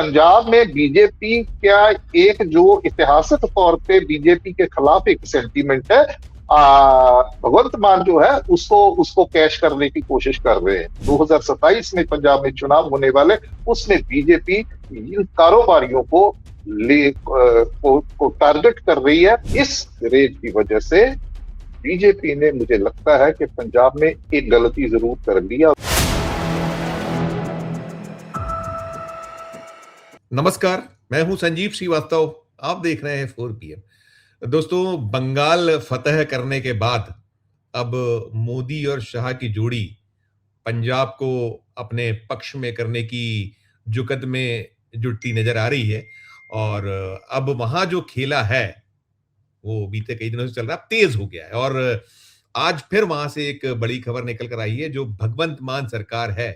पंजाब में बीजेपी क्या एक जो ऐतिहासिक तौर पे बीजेपी के खिलाफ एक सेंटीमेंट है, भगवंत मान जो है उसको उसको कैश करने की कोशिश कर रहे हैं। 2027 में पंजाब में चुनाव होने वाले, उसमें बीजेपी इन कारोबारियों को टारगेट कर रही है। इस रेज की वजह से बीजेपी ने, मुझे लगता है कि पंजाब में एक गलती जरूर कर लिया। नमस्कार, मैं हूं संजीव श्रीवास्तव। आप देख रहे हैं 4 PM। दोस्तों, बंगाल फतह करने के बाद अब मोदी और शाह की जोड़ी पंजाब को अपने पक्ष में करने की जुगत में जुटती नजर आ रही है। और अब वहां जो खेला है वो बीते कई दिनों से चल रहा है, अब तेज हो गया है। और आज फिर वहां से एक बड़ी खबर निकल कर आई है। जो भगवंत मान सरकार है,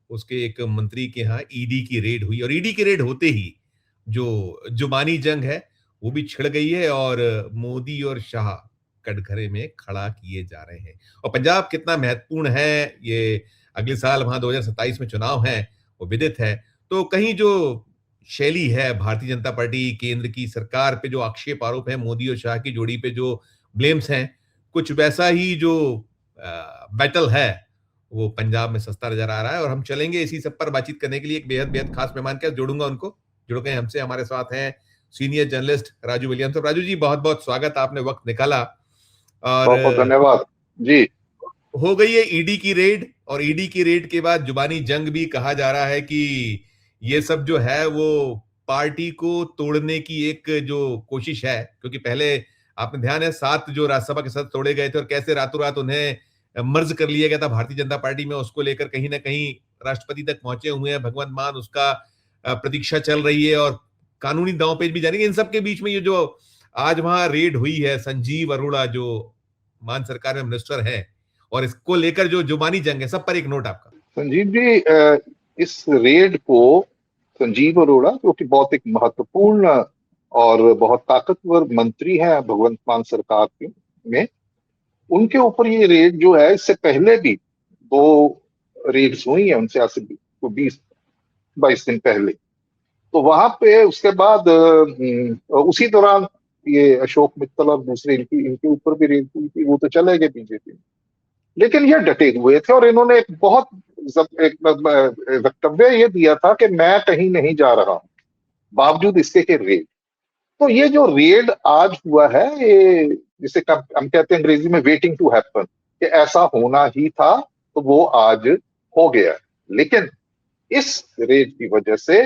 उसके एक मंत्री के यहाँ ईडी की रेड हुई, और ईडी की रेड होते ही जो जुबानी जंग है वो भी छिड़ गई है, और मोदी और शाह कटघरे में खड़ा किए जा रहे हैं। और पंजाब कितना महत्वपूर्ण है, ये अगले साल वहां 2027 में चुनाव है, वो विदित है। तो कहीं जो शैली है भारतीय जनता पार्टी केंद्र की सरकार पे, जो आक्षेप आरोप है मोदी और शाह की जोड़ी पे, जो ब्लेम्स हैं, कुछ वैसा ही जो बैटल है वो पंजाब में सस्ता नजर आ रहा है। और हम चलेंगे इसी सब पर बातचीत करने के लिए एक बेहद बेहद खास मेहमान के साथ जोड़ूंगा उनको। जुड़ गए हमसे, हमारे साथ हैं सीनियर जर्नलिस्ट राजू विलियम्स। तो राजू जी, बहुत बहुत स्वागत, आपने वक्त निकाला। और बहुत बहुत धन्यवाद जी। हो गई है ईडी की रेड, और ईडी की रेड के बाद जुबानी जंग भी कहा जा रहा है कि ये सब जो है वो पार्टी को तोड़ने की एक जो कोशिश है। क्योंकि पहले आपने ध्यान है 7 जो राज्यसभा के सदस्य तोड़े गए थे, और कैसे रातों रात उन्हें मर्ज कर लिया गया था भारतीय जनता पार्टी में। उसको लेकर कहीं ना कहीं राष्ट्रपति तक पहुंचे हुए हैं भगवंत मान, उसका प्रतीक्षा चल रही है, और कानूनी दांवपेच भी जानेंगे। इन सब के बीच में ये जो आज वहां रेड हुई है, संजीव अरोड़ा जो मान सरकार में मिनिस्टर है, और इसको लेकर जो जुबानी जंग है, सब पर एक नोट आपका। संजीव जी, इस रेड को संजीव अरोड़ा, जो कि बहुत एक महत्वपूर्ण और बहुत ताकतवर मंत्री हैं भगवंत मान सरकार में, उनके ऊपर ये रेड जो है, इससे पहले भी 2 रेड्स हुई हैं उनसे, आज से 20-22 दिन पहले। तो वहां पे उसके बाद उसी दौरान ये अशोक मित्तल और दूसरे इनके इनके ऊपर भी रेड हुई थी। वो तो चले गए बीजेपी में, लेकिन ये डटे हुए थे, और इन्होंने एक वक्तव्य ये दिया था कि मैं कहीं नहीं जा रहा हूं, बावजूद इसके कि रेड। तो ये जो रेड आज हुआ है, ये जिसे हम कहते हैं अंग्रेजी में वेटिंग टू हैपन, कि ऐसा होना ही था, तो वो आज हो गया। लेकिन इस रेड की वजह से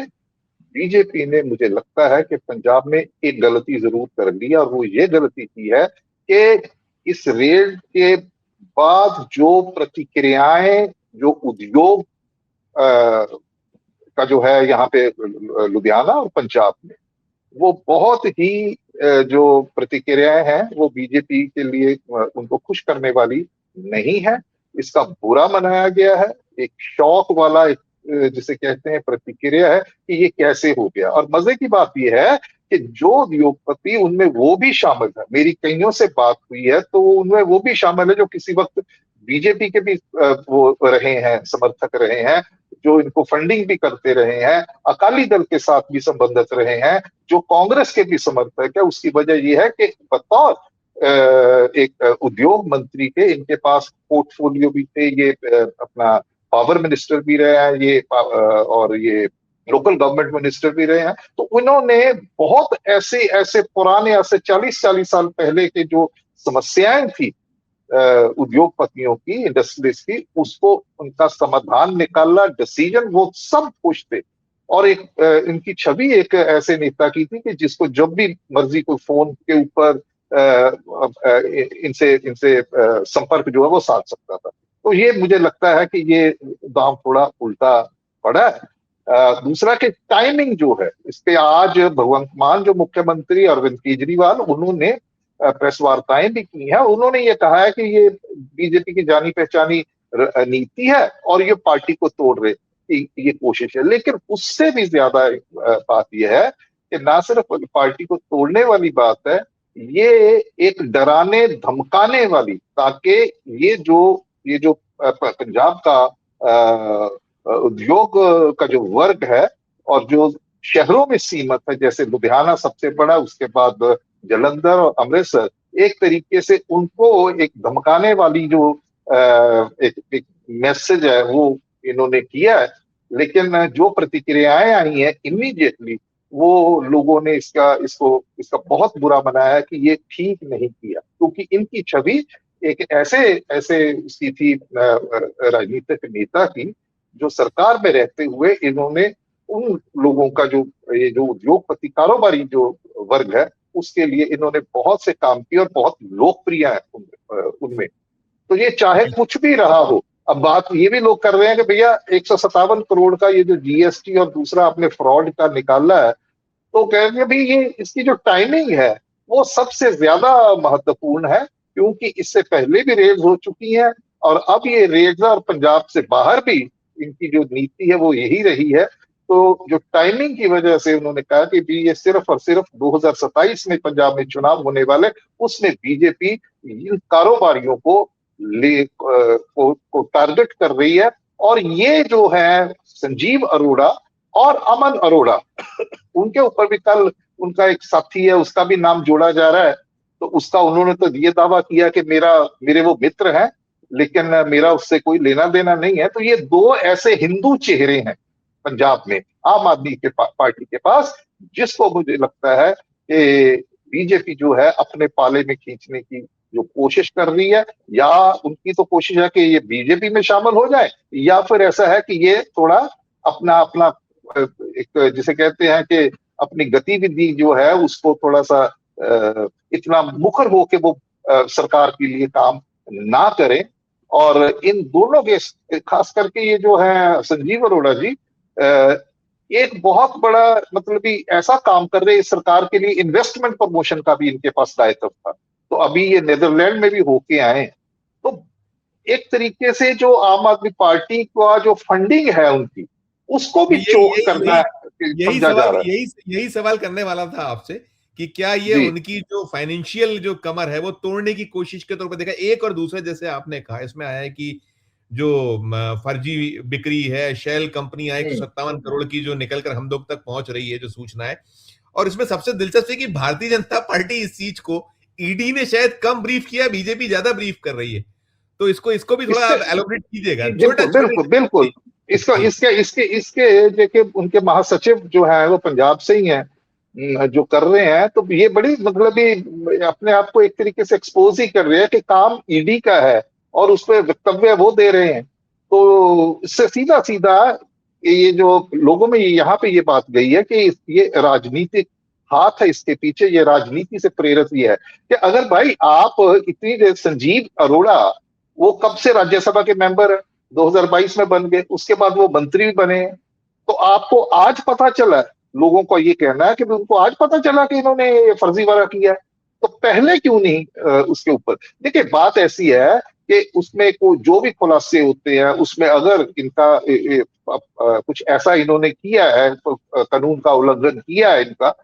बीजेपी ने, मुझे लगता है कि पंजाब में एक गलती जरूर कर ली, और वो ये गलती की है कि इस रेड के बाद जो प्रतिक्रियाएं, जो उद्योग का जो है यहाँ पे लुधियाना और पंजाब में, वो बहुत ही जो प्रतिक्रियाएं हैं वो बीजेपी के लिए उनको खुश करने वाली नहीं है। इसका बुरा मनाया गया है, एक शौक वाला, एक जिसे कहते हैं प्रतिक्रिया है कि ये कैसे हो गया। और मजे की बात यह है कि जो उद्योगपति, उनमें वो भी शामिल है, मेरी कईयों से बात हुई है तो उनमें वो भी शामिल है जो किसी वक्त बीजेपी के भी वो रहे हैं, समर्थक रहे हैं, जो इनको फंडिंग भी करते रहे हैं, अकाली दल के साथ भी संबंधित रहे हैं, जो कांग्रेस के भी समर्थक है। उसकी वजह यह है कि बतौर एक उद्योग मंत्री के इनके पास पोर्टफोलियो भी थे, ये अपना पावर मिनिस्टर भी रहे हैं, ये और ये लोकल गवर्नमेंट मिनिस्टर भी रहे हैं। तो उन्होंने बहुत ऐसे ऐसे पुराने, ऐसे 40 साल पहले के जो समस्याएं थी उद्योगपतियों की, इंडस्ट्रीज की, उसको उनका समाधान निकाला, डिसीजन, वो सब खुश थे। और एक इनकी छवि एक ऐसे नेता की थी कि जिसको जब भी मर्जी कोई फोन के ऊपर इनसे इनसे संपर्क जो है वो साध सकता था। तो ये मुझे लगता है कि ये दांव थोड़ा उल्टा पड़ा है। दूसरा कि टाइमिंग जो है इसके, आज भगवंत मान जो मुख्यमंत्री अरविंद केजरीवाल, उन्होंने प्रेस वार्ताएं भी की हैं। उन्होंने ये कहा है कि ये बीजेपी की जानी पहचानी नीति है, और ये पार्टी को तोड़ रहे ये कोशिश है। लेकिन उससे भी ज्यादा बात यह है कि ना सिर्फ पार्टी को तोड़ने वाली बात है, ये एक डराने धमकाने वाली, ताकि ये जो पंजाब का उद्योग का जो वर्ग है और जो शहरों में सीमित है, जैसे लुधियाना सबसे बड़ा, उसके बाद जलंधर और अमृतसर, एक तरीके से उनको एक धमकाने वाली जो एक मैसेज है वो इन्होंने किया है। लेकिन जो प्रतिक्रियाएं आई हैं इमीडिएटली, वो लोगों ने इसका बहुत बुरा मनाया कि ये ठीक नहीं किया, क्योंकि इनकी छवि एक ऐसे ऐसे उसकी थी राजनीतिक नेता की, जो सरकार में रहते हुए इन्होंने उन लोगों का जो ये जो उद्योगपति कारोबारी जो वर्ग है उसके लिए इन्होंने बहुत से काम किए और बहुत लोकप्रिय है उनमें। तो ये चाहे कुछ भी रहा हो, अब बात ये भी लोग कर रहे हैं कि भैया 157 करोड़ का ये जो जीएसटी और दूसरा आपने फ्रॉड का निकाला है, तो कह रहे हैं भाई ये इसकी जो टाइमिंग है वो सबसे ज्यादा महत्वपूर्ण है, क्योंकि इससे पहले भी रेड्स हो चुकी हैं और अब ये रेड्स और पंजाब से बाहर भी इनकी जो नीति है वो यही रही है। तो जो टाइमिंग की वजह से उन्होंने कहा कि भी ये सिर्फ और सिर्फ 2027 में पंजाब में चुनाव होने वाले, उसमें बीजेपी इन कारोबारियों को टारगेट कर रही है। और ये जो है संजीव अरोड़ा और अमन अरोड़ा, उनके ऊपर भी कल उनका एक साथी है उसका भी नाम जोड़ा जा रहा है। तो उसका उन्होंने तो ये दावा किया कि मेरे वो मित्र हैं, लेकिन मेरा उससे कोई लेना देना नहीं है। तो ये दो ऐसे हिंदू चेहरे हैं पंजाब में आम आदमी के पार्टी के पास, जिसको मुझे लगता है कि बीजेपी जो है अपने पाले में खींचने की जो कोशिश कर रही है, या उनकी तो कोशिश है कि ये बीजेपी में शामिल हो जाए, या फिर ऐसा है कि ये थोड़ा अपना अपना एक जिसे कहते हैं कि अपनी गतिविधि जो है उसको थोड़ा सा इतना मुखर हो के वो सरकार के लिए काम ना करें। और इन दोनों के खास करके ये जो है संजीव अरोड़ा जी एक बहुत बड़ा मतलब भी ऐसा काम कर रहे हैं सरकार के लिए, इन्वेस्टमेंट प्रमोशन का भी इनके पास दायित्व था। तो अभी ये नेदरलैंड में भी होके आए, तो एक तरीके से जो आम आदमी पार्टी का जो फंडिंग है उनकी, उसको भी चोक करना समझा जा रहा है। यही सवाल करने वाला था आपसे कि क्या ये उनकी जो फाइनेंशियल जो कमर है वो तोड़ने की कोशिश के तौर पर देखा। एक और दूसरा जैसे आपने कहा इसमें आया है कि जो फर्जी बिक्री है, शेल कंपनियां 157 करोड़ की जो निकलकर हम लोग तक पहुंच रही है जो सूचना है। और इसमें सबसे दिलचस्प है कि भारतीय जनता पार्टी इस चीज को ईडी ने शायद कम ब्रीफ किया, बीजेपी ज्यादा ब्रीफ कर रही है। तो इसको भी थोड़ा एलोबरेट कीजिएगा। बिल्कुल बिल्कुल इसका इसके इसके इसके देखिए उनके महासचिव जो है वो पंजाब से ही हैं जो कर रहे हैं। तो ये बड़ी मतलब ही अपने आप को एक तरीके से एक्सपोज ही कर रहे हैं कि काम ईडी का है और उस पर वक्तव्य वो दे रहे हैं। तो इससे सीधा सीधा ये जो लोगों में यहाँ पे ये बात गई है कि ये राजनीतिक हाथ है इसके पीछे, ये राजनीति से प्रेरित ही है कि अगर भाई आप इतनी देर संजीव अरोड़ा वो कब से राज्यसभा के मेंबर है, 2022 में बन गए, उसके बाद वो मंत्री भी बने। तो आपको आज पता चला, लोगों को ये कहना है कि उनको आज पता चला कि इन्होंने फर्जीवाड़ा किया है, तो पहले क्यों नहीं उसके ऊपर। देखिए बात ऐसी है कि उसमें को जो भी खुलासे होते हैं उसमें अगर इनका कुछ ऐसा इन्होंने किया है, कानून का उल्लंघन किया है इनका,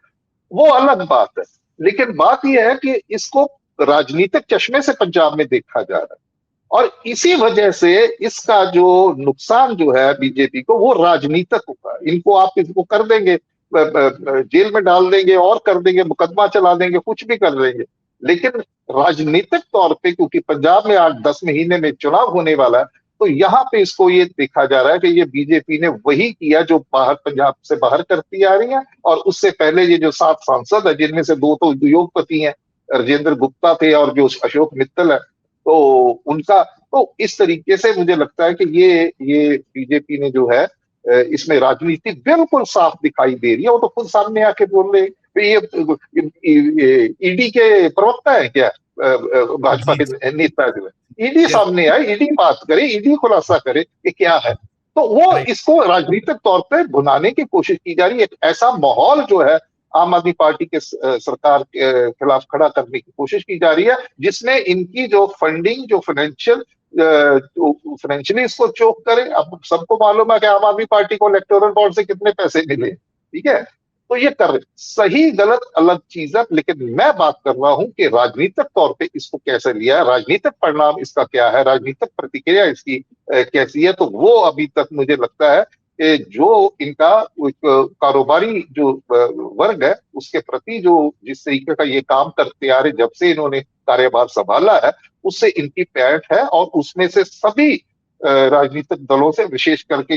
वो अलग बात है। लेकिन बात यह है कि इसको राजनीतिक चश्मे से पंजाब में देखा जा रहा है और इसी वजह से इसका जो नुकसान जो है बीजेपी को वो राजनीतिक होगा। आप इनको कर देंगे, जेल में डाल देंगे और कर देंगे, मुकदमा चला देंगे, कुछ भी कर देंगे, लेकिन राजनीतिक तौर पे क्योंकि पंजाब में 8-10 महीने में चुनाव होने वाला है, तो यहाँ पे इसको ये देखा जा रहा है कि ये बीजेपी ने वही किया जो बाहर पंजाब से बाहर करती आ रही है। और उससे पहले ये जो 7 सांसद है जिनमें से 2 तो उद्योगपति हैं, राजेंद्र गुप्ता थे और जो अशोक मित्तल है, तो उनका तो इस तरीके से मुझे लगता है कि ये बीजेपी ने जो है इसमें राजनीति बिल्कुल साफ दिखाई दे रही है। वो तो खुद सामने आके बोल रहे ये ईडी के प्रवक्ता है क्या, भाजपा के नेता जो है, ईडी सामने आए, ईडी बात करे, ईडी खुलासा करे कि क्या है। तो वो इसको राजनीतिक तौर पर भुनाने की कोशिश की जा रही है। एक ऐसा माहौल जो है आम आदमी पार्टी के सरकार के खिलाफ खड़ा करने की कोशिश की जा रही है, जिसमें इनकी जो फंडिंग जो फाइनेंशियली इसको चोक करे। अब सबको मालूम है कि आम आदमी पार्टी को इलेक्टोरल बॉन्ड से कितने पैसे मिले, ठीक है, तो ये कर रहे, सही गलत अलग चीज है, लेकिन मैं बात कर रहा हूं कि राजनीतिक तौर पे इसको कैसे लिया है, राजनीतिक परिणाम इसका क्या है, राजनीतिक प्रतिक्रिया इसकी कैसी है। तो वो अभी तक मुझे लगता है जो इनका कारोबारी जो वर्ग है उसके प्रति जो जिस तरीके का ये काम करते आ रहे जब से इन्होंने कार्यभार संभाला है, उससे इनकी पैठ है। और उसमें से सभी राजनीतिक दलों से, विशेष करके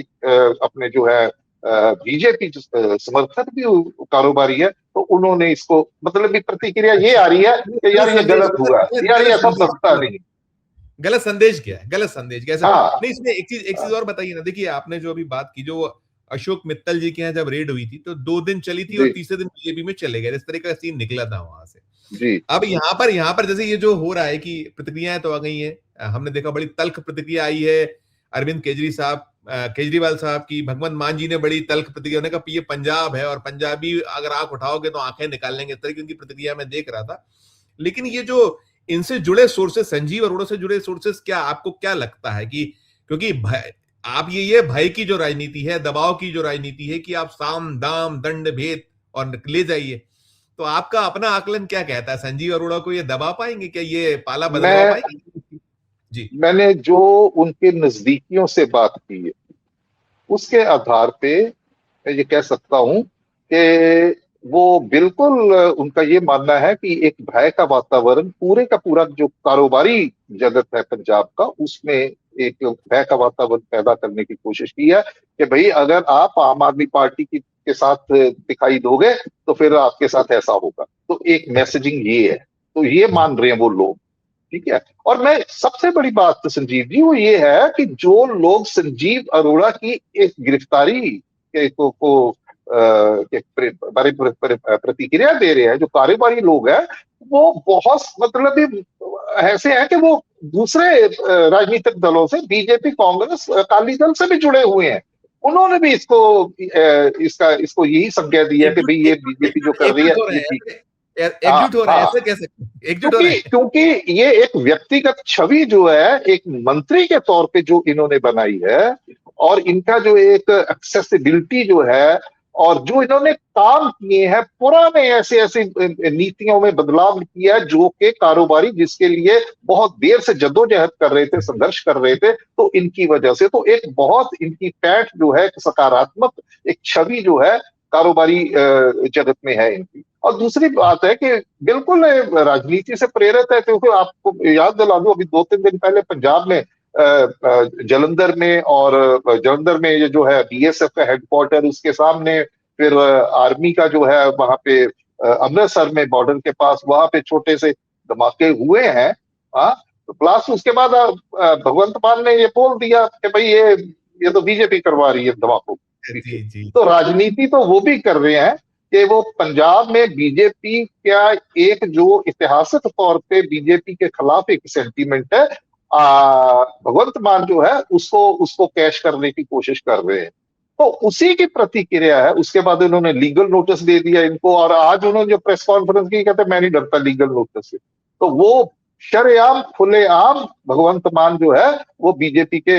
अपने जो है बीजेपी समर्थक भी कारोबारी है, तो उन्होंने इसको मतलब भी प्रतिक्रिया ये आ रही है कि यार ये गलत हुआ, यार ये सब बनता नहीं। गलत संदेश क्या है, गलत संदेश कैसे? हाँ, नहीं, इसमें एक चीज और बताइए ना। देखिए, आपने जो अभी बात की, जो अशोक मित्तल जी के यहाँ जब रेड हुई थी तो 2 दिन चली थी और तीसरे दिन बीजेपी में चले गए, इस तरह का सीन निकला था वहां से। जी। अब यहाँ पर जैसे ये जो हो रहा है कि प्रतिक्रियाएं तो आ गई हैं, हमने देखा बड़ी तल्ख प्रतिक्रिया आई है अरविंद केजरीवाल साहब की। भगवंत मान जी ने बड़ी तल्ख प्रतिक्रिया, उन्होंने कहा ये पंजाब है और पंजाबी अगर आंख उठाओगे तो आंखें निकाल लेंगे, इस तरह की उनकी प्रतिक्रिया मैं देख रहा था। लेकिन ये जो इनसे जुड़े सोर्सेस, संजीव अरोड़ा से जुड़े सोर्सेस, क्या आपको क्या लगता है कि क्योंकि आप ये भय की जो राजनीति है, दबाव की जो राजनीति है कि आप साम दाम दंड भेद और ले जाइए, तो आपका अपना आकलन क्या कहता है? संजीव अरोड़ा को ये दबा पाएंगे क्या, ये पाला बदलवा पाएंगे? जी। मैंने जो उनके नजदीकियों से बात की है उसके आधार पे मैं ये कह सकता हूं कि वो बिल्कुल उनका ये मानना है कि एक भय का वातावरण पूरे का पूरा जो कारोबारी जगत है पंजाब का, उसमें एक भय का वातावरण पैदा करने की कोशिश की है कि भाई अगर आप आम आदमी पार्टी की के साथ दिखाई दोगे तो फिर आपके साथ ऐसा होगा। तो एक मैसेजिंग ये है, तो ये मान रहे हैं वो लोग। ठीक है। और मैं सबसे बड़ी बात तो संजीव जी वो ये है कि जो लोग संजीव अरोड़ा की एक गिरफ्तारी के बारे प्रतिक्रिया दे रहे हैं, जो कारोबारी लोग हैं, वो बहुत मतलब ऐसे हैं कि वो दूसरे राजनीतिक दलों से, बीजेपी, कांग्रेस, अकाली दल से भी जुड़े हुए हैं। उन्होंने भी इसको यही संज्ञा दी है कि भाई ये बीजेपी जो कर रही है ये ठीक है। एकजुट हो रहे हैं, ऐसा कह सकते हैं, एकजुट हो रहे हैं। क्योंकि ये एक व्यक्तिगत छवि जो है एक मंत्री के तौर पे जो इन्होंने बनाई है, और इनका जो एक एक्सेसिबिलिटी जो है, और जो इन्होंने काम किए हैं पुराने ऐसे ऐसे नीतियों में बदलाव किया है जो कि कारोबारी जिसके लिए बहुत देर से जद्दोजहद कर रहे थे, संघर्ष कर रहे थे, तो इनकी वजह से तो एक बहुत इनकी पैठ जो है सकारात्मक एक छवि जो है कारोबारी जगत में है इनकी। और दूसरी बात है कि बिल्कुल राजनीति से प्रेरित है, क्योंकि आपको याद दिला दूं अभी 2-3 दिन पहले पंजाब में जलंधर में ये जो है बीएसएफ का हेडक्वार्टर, उसके सामने फिर आर्मी का जो है वहां पे अमृतसर में बॉर्डर के पास वहां पे छोटे से धमाके हुए हैं। हाँ, प्लस उसके बाद भगवंत मान ने ये बोल दिया कि भाई ये तो बीजेपी करवा रही है धमाकों। तो राजनीति तो वो भी कर रहे हैं कि वो पंजाब में बीजेपी का एक जो ऐतिहासिक तौर पे बीजेपी के खिलाफ एक सेंटीमेंट है, भगवंत मान जो है उसको कैश करने की कोशिश कर रहे हैं। तो उसी की प्रतिक्रिया है। उसके बाद उन्होंने लीगल नोटिस दे दिया इनको, और आज उन्होंने जो प्रेस कॉन्फ्रेंस की कहते मैं नहीं डरता लीगल नोटिस से। तो वो शरेआम खुलेआम भगवंत मान जो है वो बीजेपी के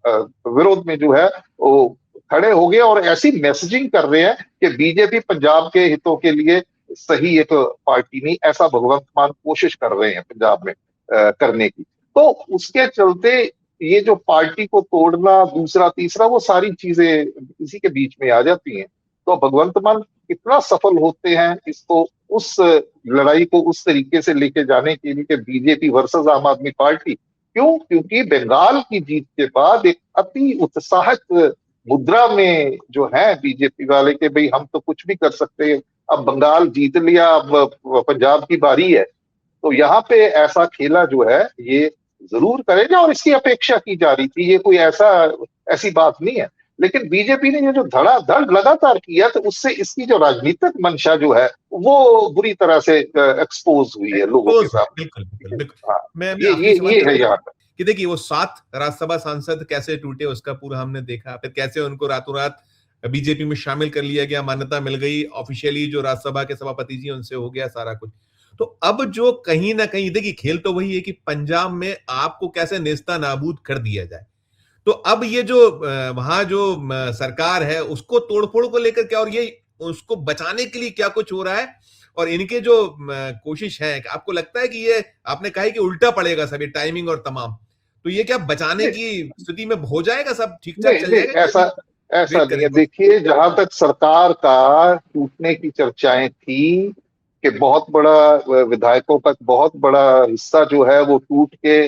विरोध में जो है वो खड़े हो गए और ऐसी मैसेजिंग कर रहे हैं कि बीजेपी पंजाब के हितों के लिए सही एक पार्टी नहीं, ऐसा भगवंत मान कोशिश कर रहे हैं पंजाब में करने की। तो उसके चलते ये जो पार्टी को तोड़ना, दूसरा तीसरा, वो सारी चीजें इसी के बीच में आ जाती हैं। तो भगवंत मान कितना सफल होते हैं इसको, उस लड़ाई को उस तरीके से लेके जाने के लिए बीजेपी वर्सेस आम आदमी पार्टी। क्यों? क्योंकि बंगाल की जीत के बाद एक अति उत्साहित मुद्रा में जो है बीजेपी वाले के भाई हम तो कुछ भी कर सकते हैं, अब बंगाल जीत लिया, अब पंजाब की बारी है। तो यहाँ पे ऐसा खेला जो है ये जरूर करेगा और इसकी अपेक्षा की जा रही थी। ये कोई ऐसी बात नहीं है। लेकिन बीजेपी ने ये जो धड़ाधड़ लगातार किया, तो उससे इसकी जो राजनीतिक मंशा जो है वो बुरी तरह से एक्सपोज हुई है लोगों के सामने। बिल्कुल। हाँ, मैं ये है यहाँ पर कि देखिए वो 7 राज्यसभा सांसद कैसे टूटे उसका पूरा हमने देखा, फिर कैसे उनको रातों रात बीजेपी में शामिल कर लिया गया, मान्यता मिल गई, ऑफिशियली जो राज्यसभा के सभापति जी उनसे हो गया सारा कुछ। तो अब जो कहीं ना कहीं देखिए खेल तो वही है कि पंजाब में आपको कैसे नेस्ता नाबूद कर दिया जाए। तो अब ये जो वहां जो सरकार है उसको तोड़फोड़ को लेकर क्या, और ये उसको बचाने के लिए क्या कुछ हो रहा है, और इनके जो कोशिश है, आपको लगता है कि ये आपने कहा है कि उल्टा पड़ेगा सभी टाइमिंग और तमाम, तो ये क्या बचाने की स्थिति में हो जाएगा, सब ठीक ठाक नहीं चल नहीं, जाएगा? ऐसा ऐसा वेट नहीं है। करेंगे? देखिए, जहां तक सरकार का टूटने की चर्चाएं थी कि बहुत बड़ा विधायकों का बहुत बड़ा हिस्सा जो है वो टूट के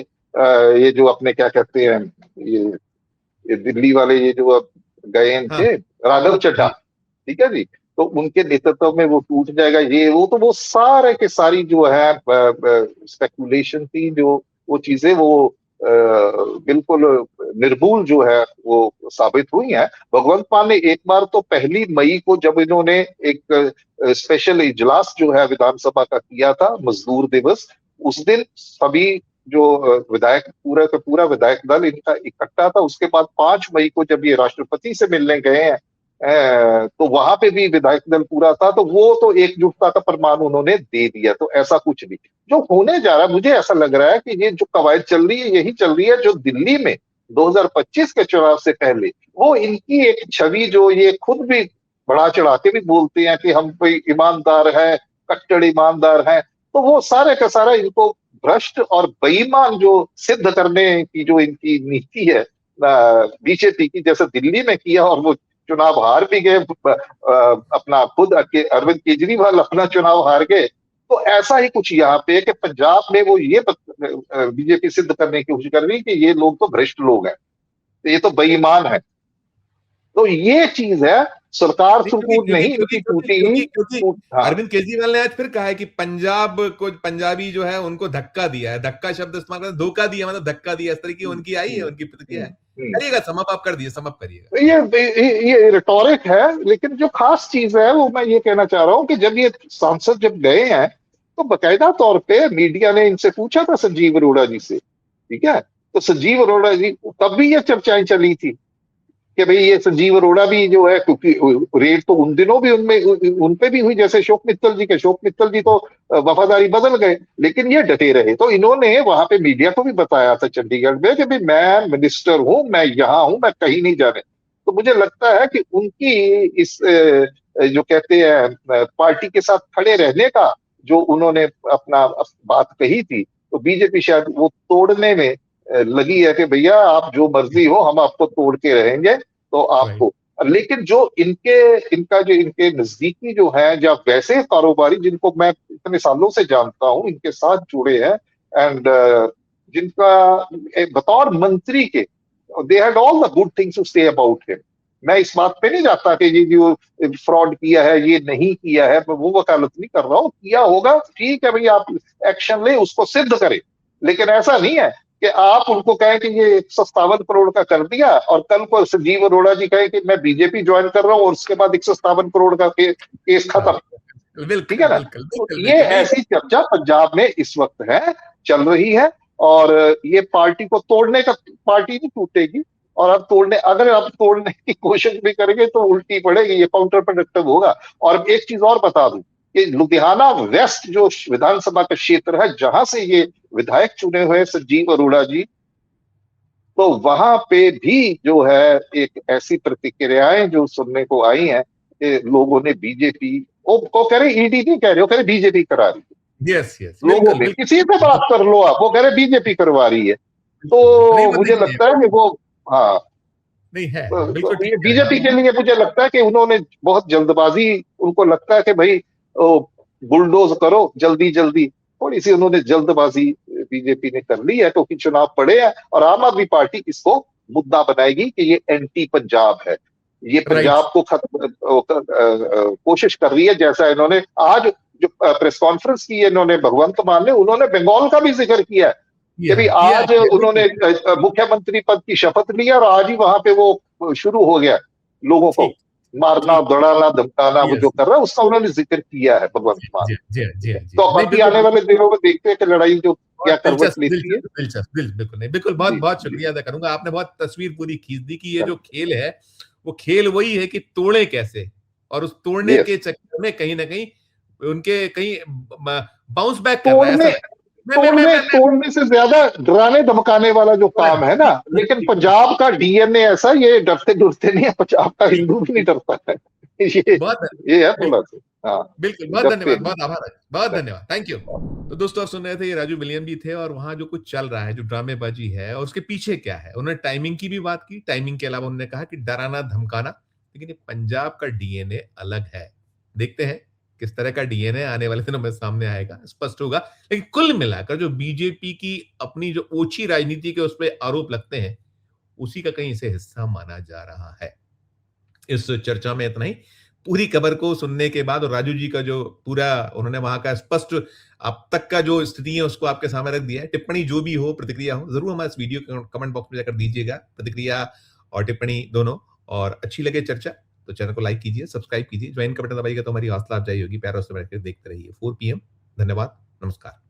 ये जो अपने क्या कहते हैं, ये ये दिल्ली वाले ये जो अब गए हाँ थे, राघव चड्ढा, जी। ठीक है जी, तो उनके नेतृत्व में वो टूट जाएगा, ये वो तो वो सारे के सारी जो है स्पेकुलेशन थी, जो वो चीजें वो बिल्कुल निर्भूल जो है वो साबित हुई है। भगवंत मान ने एक बार तो 1 मई को जब इन्होंने एक स्पेशल इजलास जो है विधानसभा का किया था, मजदूर दिवस, उस दिन सभी जो विधायक पूरा का पूरा विधायक दल इनका इकट्ठा था। उसके बाद 5 मई को जब ये राष्ट्रपति से मिलने गए हैं, तो वहां पे भी विधायक दल पूरा था, तो वो तो एकजुटता का प्रमाण उन्होंने दे दिया। तो ऐसा कुछ नहीं जो होने जा रहा है, मुझे ऐसा लग रहा है कि ये जो कवायद चल रही है यही चल रही है जो दिल्ली में 2025 के चुनाव से पहले वो इनकी एक छवि, जो ये खुद भी बढ़ा चढ़ा के भी बोलते हैं कि हम कोई ईमानदार है, कट्टर ईमानदार हैं, तो वो सारे का सारा इनको भ्रष्ट और बेईमान जो सिद्ध करने की जो इनकी नीति है बीजेपी की, जैसे दिल्ली में किया और वो चुनाव हार भी गए, अपना खुद अरविंद केजरीवाल अपना चुनाव हार गए, तो ऐसा ही कुछ यहाँ पे कि पंजाब में वो ये बीजेपी सिद्ध करने की कोशिश कर रही है कि ये लोग तो भ्रष्ट लोग हैं, ये तो बेईमान है। तो ये चीज है, सरकार नहीं, क्योंकि सुकून क्योंकि नहीं क्योंकि इनकी क्योंकि टूटी। क्योंकि क्योंकि हाँ, अरविंद केजरीवाल ने आज फिर कहा है कि पंजाब को, पंजाबी जो है उनको धक्का दिया है। धक्का शब्द इस्तेमाल करते, धोखा दिया मतलब धक्का दिया, इस तरह की उनकी आई है, उनकी प्रतिक्रिया है। करिएगा, समअप आप कर दिए, समअप करिएगा। ये रिटोरिक है, लेकिन जो खास चीज है वो मैं ये कहना चाह रहा हूं कि जब ये सांसद जब गए हैं तो बकायदा तौर पे मीडिया ने इनसे पूछा था, संजीव अरोड़ा जी से, ठीक है, तो संजीव अरोड़ा जी, तब भी ये चर्चाएं चली थी कि भाई ये संजीव अरोड़ा भी जो है, क्योंकि रेड तो उन दिनों भी उनमें उनपे भी हुई, जैसे अशोक मित्तल जी के, अशोक मित्तल जी तो वफादारी बदल गए, लेकिन ये डटे रहे। तो इन्होंने वहां पे मीडिया को भी बताया था चंडीगढ़ में कि भाई मैं मिनिस्टर हूं, मैं यहाँ हूं, मैं कहीं नहीं जाने। तो मुझे लगता है कि उनकी इस जो कहते हैं पार्टी के साथ खड़े रहने का जो उन्होंने अपना बात कही थी, तो बीजेपी शायद वो तोड़ने में लगी है कि भैया आप जो मर्जी हो, हम आपको तोड़ के रहेंगे। तो राइट। आपको, लेकिन जो इनका जो इनके नजदीकी जो है, या वैसे कारोबारी जिनको मैं इतने सालों से जानता हूं, इनके साथ जुड़े हैं, एंड जिनका बतौर मंत्री के they had all the good things to say about him. मैं इस बात पे नहीं जाता कि ये जो फ्रॉड किया है ये नहीं किया है, मैं वो वकालत नहीं कर रहा हूँ, किया होगा, ठीक है भाई, आप एक्शन ले, उसको सिद्ध करें। लेकिन ऐसा नहीं है कि आप उनको कहें कि ये 157 करोड़ का कर दिया और कल को संजीव अरोड़ा जी कहें कि मैं बीजेपी ज्वाइन कर रहा हूं और उसके बाद 157 करोड़ का केस खत्म। ठीक बिल्कुल है ना? बिल्कुल तो बिल्कुल ये बिल्कुल नहीं। ऐसी चर्चा पंजाब में इस वक्त है, चल रही है, और ये पार्टी को तोड़ने का, पार्टी नहीं टूटेगी, और अब अगर आप तोड़ने की कोशिश भी करेंगे तो उल्टी पड़ेगी, ये काउंटर प्रोडक्टिव होगा। और एक चीज और बता दूं कि लुधियाना वेस्ट जो विधानसभा का क्षेत्र है, जहां से ये विधायक चुने हुए संजीव अरोड़ा जी, तो वहां पे भी जो है एक ऐसी प्रतिक्रियाएं जो सुनने को आई हैं कि लोगों ने बीजेपी को कह रहे, ईडी नहीं कह रहे, वो कह रहे बीजेपी करा रही है। यस यस, लोगों बिल्कुल में बिल्कुल। किसी से बात कर लो आप, वो कह रहे बीजेपी करवा रही है। बिल्कुल बिल्कुल नहीं, तो वो मुझे देखिए, लगता है कि वो, हाँ, नहीं है, बिल्कुल तो ठीक ये कह रहे हैं बीजेपी आप। के लिए मुझे लगता है कि उन्होंने बहुत जल्दबाजी, उनको लगता है कि भाई बुलडोज करो जल्दी जल्दी, थोड़ी सी उन्होंने जल्दबाजी बीजेपी ने कर ली है, क्योंकि चुनाव पड़े हैं और आम आदमी पार्टी इसको मुद्दा बनाएगी कि ये एंटी पंजाब है, ये राइट। पंजाब को खत्म कोशिश कर रही है। जैसा इन्होंने आज जो प्रेस कॉन्फ्रेंस की है इन्होंने, भगवंत मान ने, उन्होंने बंगाल का भी जिक्र किया है कि भाई किया आज किया उन्होंने बिल्कुल। मुख्यमंत्री पद की शपथ लिया और आज ही वहां पे वो शुरू हो गया लोगों को ठीक मारना, ठीक। दौड़ाना, धमकाना, वो जो यस। कर रहा है उसका उन्होंने जिक्र किया है भगवंत मान। जी जी जी जी, तो नहीं बाकी बिल्कुल आने वाले दिनों में देखते हैं कि लड़ाई जो बहुत क्या करवट दिलचस्प लेती है। दिलचस्प दिलचस्प, बिल्कुल नहीं, बिल्कुल, बहुत जी बहुत जी, शुक्रिया अदा करूंगा। आपने बहुत तस्वीर पूरी खींच दी कि ये जो खेल है वो खेल वही है कि तोड़े कैसे, और उस तोड़ने यस, के चक्कर में कहीं ना कहीं उनके कहीं बाउंस बैक कर रहा है, ऐसा तोड़ने लगता है। तोड़ने से ज्यादा डराने धमकाने वाला जो काम है ना, लेकिन पंजाब का डीएनए ऐसा, ये डरते डरते नहीं है, पंजाब का हिंदू भी नहीं डरता है। ये बहुत ये है थोड़ा सा। बिल्कुल, बहुत जब धन्यवाद, बहुत आभार, बहुत धन्यवाद, थैंक यू। तो दोस्तों आप सुन रहे थे, ये राजू विलियम जी थे और वहां जो कुछ चल रहा है, जो ड्रामेबाजी है और उसके पीछे क्या है, उन्होंने टाइमिंग की भी बात की। टाइमिंग के अलावा उन्होंने कहा कि डराना धमकाना, लेकिन ये पंजाब का डीएनए अलग है। देखते हैं किस तरह का डीएनए आने वाले दिनों में सामने आएगा, स्पष्ट होगा। लेकिन कुल मिलाकर जो बीजेपी की अपनी जो ओछी राजनीति के उस पर आरोप लगते हैं, उसी का कहीं से हिस्सा माना जा रहा है। इस चर्चा में इतना ही। पूरी खबर को सुनने के बाद और राजू जी का जो पूरा उन्होंने वहां का स्पष्ट अब तक का जो स्थिति है उसको आपके सामने रख दिया है। टिप्पणी जो भी हो, प्रतिक्रिया हो, जरूर हमारे इस वीडियो के कमेंट बॉक्स में जाकर दीजिएगा, प्रतिक्रिया और टिप्पणी दोनों। और अच्छी लगे चर्चा तो चैनल को लाइक कीजिए, सब्सक्राइब कीजिए, ज्वाइन का बटन दबाइएगा तो हमारी हौसला अफजाई होगी। प्यार से बैठकर देखते रहिए 4 PM। धन्यवाद, नमस्कार।